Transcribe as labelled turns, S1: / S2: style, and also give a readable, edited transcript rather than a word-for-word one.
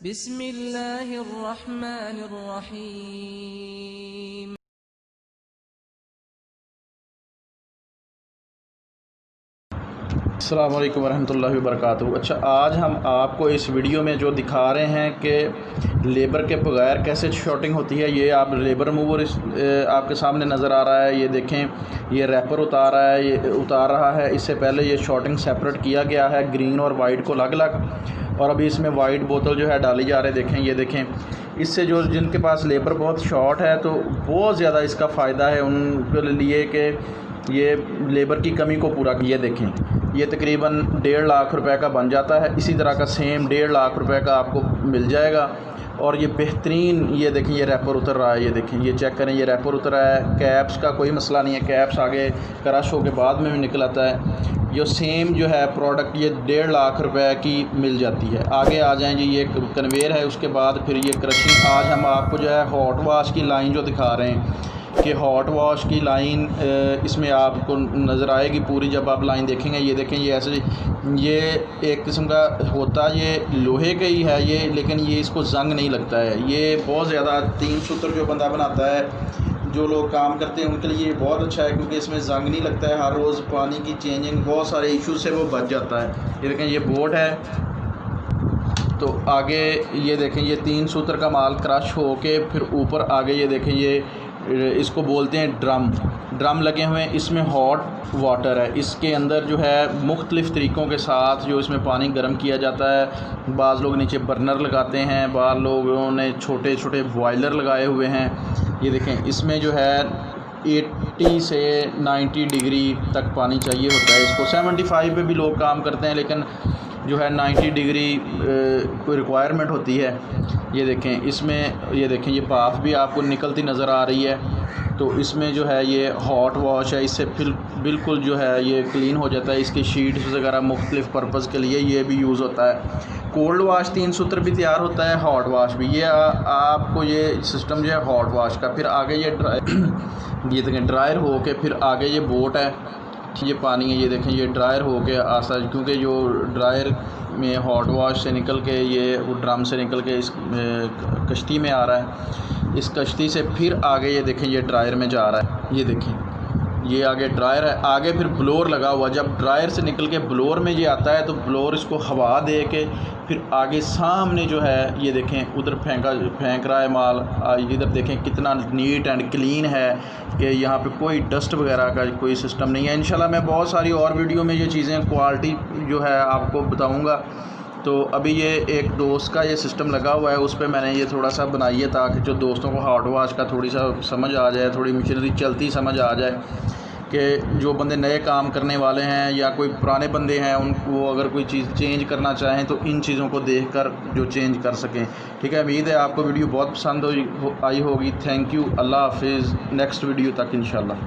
S1: बिस्मिल्लाहिर्रहमानिर्रहीम।
S2: अस्सलामु अलैकुम वरहमतुल्लाहि वबरकातुहू। अच्छा, आज हम आपको इस वीडियो में जो दिखा रहे हैं कि लेबर के बगैर कैसे शॉर्टिंग होती है। ये आप लेबर मूवर आपके सामने नज़र आ रहा है। ये देखें, ये रैपर उतार रहा है। इससे पहले ये शॉर्टिंग सेपरेट किया गया है, ग्रीन और वाइट को अलग अलग, और अभी इसमें वाइट बोतल जो है डाली जा रही है। देखें, ये देखें, इससे जो जिनके पास लेबर बहुत शॉर्ट है तो बहुत ज़्यादा इसका फ़ायदा है उनके लिए कि ये लेबर की कमी को पूरा। ये देखें, ये तकरीबन 1.5 लाख रुपए का बन जाता है। इसी तरह का सेम 1.5 लाख रुपए का आपको मिल जाएगा। और ये बेहतरीन, ये देखें, ये रैपर उतर रहा है। ये देखें, ये चेक करें, ये रैपर उतर रहा है। कैप्स का कोई मसला नहीं है, कैप्स आगे क्रश हो के बाद में भी निकल आता है। जो सेम जो है प्रोडक्ट ये 1.5 लाख रुपए की मिल जाती है। आगे आ जाएँ जी, ये कन्वेयर है, उसके बाद फिर ये क्रशिंग। आज हम आपको जो है हॉट वॉश की लाइन जो दिखा रहे हैं कि हॉट वॉश की लाइन इसमें आपको नज़र आएगी पूरी जब आप लाइन देखेंगे। ये देखें, ये ऐसे, ये एक किस्म का होता, ये लोहे का ही है ये, लेकिन ये इसको जंग नहीं लगता है। ये बहुत ज़्यादा 3 सूत्र जो बंदा बनाता है, जो लोग काम करते हैं उनके लिए ये बहुत अच्छा है, क्योंकि इसमें जंग नहीं लगता है। हर रोज़ पानी की चेंजिंग, बहुत सारे इशू से वो बच जाता है। ये देखें, ये बोर्ड है। तो आगे ये देखें, ये 3 सूत्र का माल क्रश हो के फिर ऊपर आगे ये देखें, ये इसको बोलते हैं ड्रम लगे हुए हैं। इसमें हॉट वाटर है, इसके अंदर जो है मुख्तलिफ़ तरीक़ों के साथ जो इसमें पानी गर्म किया जाता है। बाज़ लोग नीचे बर्नर लगाते हैं, बाज़ लोगों ने छोटे छोटे बॉयलर लगाए हुए हैं। ये देखें, इसमें जो है 80 से 90 डिग्री तक पानी चाहिए होता है इसको। 75 पे भी लोग काम करते हैं, लेकिन जो है 90 डिग्री कोई रिक्वायरमेंट होती है। ये देखें, इसमें ये देखें, ये भाप भी आपको निकलती नज़र आ रही है। तो इसमें जो है ये हॉट वॉश है, इससे फिर बिल्कुल जो है ये क्लीन हो जाता है। इसकी शीट्स वगैरह मुख्तलिफ़ पर्पज़ के लिए ये भी यूज़ होता है। कोल्ड वॉश 3 सूत्र भी तैयार होता है, हॉट वॉश भी। ये आपको ये सिस्टम जो है हॉट वॉश का, फिर आगे ये ये देखें ड्रायर हो के फिर आगे ये बोट है, ये पानी है। ये देखें, ये ड्रायर हो के आसा, क्योंकि जो ड्रायर में हॉट वॉश से निकल के ये वो ड्रम से निकल के इस कश्ती में आ रहा है। इस कश्ती से फिर आगे ये देखें, ये ड्रायर में जा रहा है। ये देखें, ये आगे ड्रायर है, आगे फिर ब्लोअर लगा हुआ। जब ड्रायर से निकल के ब्लोअर में ये आता है तो ब्लोअर इसको हवा दे के फिर आगे सामने जो है ये देखें उधर फेंक रहा है माल। इधर देखें कितना नीट एंड क्लीन है कि यहाँ पे कोई डस्ट वगैरह का कोई सिस्टम नहीं है। इंशाल्लाह मैं बहुत सारी और वीडियो में ये चीज़ें क्वालिटी जो है आपको बताऊँगा। तो अभी ये एक दोस्त का ये सिस्टम लगा हुआ है, उस पर मैंने ये थोड़ा सा बनाई है ताकि जो दोस्तों को हॉट वॉश का थोड़ी सा समझ आ जाए, थोड़ी मशीनरी चलती समझ आ जाए कि जो बंदे नए काम करने वाले हैं या कोई पुराने बंदे हैं उनको अगर कोई चीज़ चेंज करना चाहें तो इन चीज़ों को देखकर जो चेंज कर सकें। ठीक है, उम्मीद है आपको वीडियो बहुत पसंद आई होगी। थैंक यू, अल्लाह हाफिज़। नेक्स्ट वीडियो तक इंशाल्लाह।